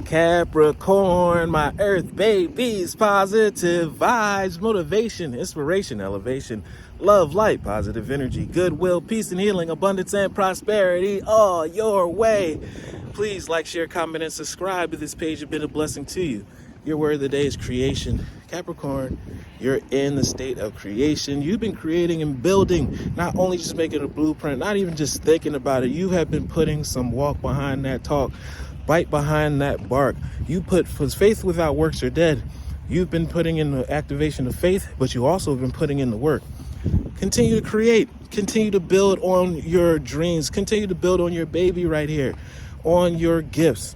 Capricorn, my earth babies, positive vibes, motivation, inspiration, elevation, love, light, positive energy, goodwill, peace and healing, abundance and prosperity all your way. Please like, share, comment, and subscribe to this page. It's been a blessing to you. Your word of the day is creation. Capricorn, you're in the state of creation. You've been creating and building, not only just making a blueprint, not even just thinking about it. You have been putting some walk behind that talk, bite behind that bark. You put, for faith without works are dead. You've been putting in the activation of faith, but you also have been putting in the work. Continue to create, continue to build on your dreams, continue to build on your baby right here, on your gifts.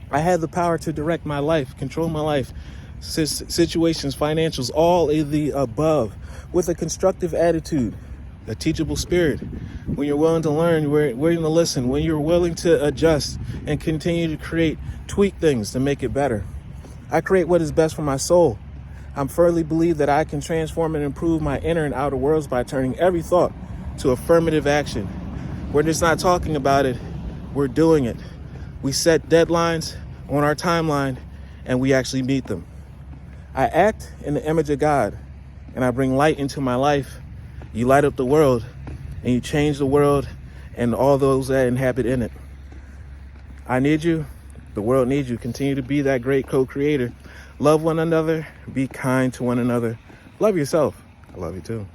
I have the power to direct my life, control my life, situations, financials, all of the above, with a constructive attitude, a teachable spirit. When you're willing to learn, willing to listen, when you're willing to adjust and continue to create, tweak things to make it better. I create what is best for my soul. I firmly believe that I can transform and improve my inner and outer worlds by turning every thought to affirmative action. We're just not talking about it, we're doing it. We set deadlines on our timeline and we actually meet them. I act in the image of God and I bring light into my life. You light up the world and you change the world and all those that inhabit in it. I need you. The world needs you. Continue to be that great co-creator. Love one another. Be kind to one another. Love yourself. I love you too.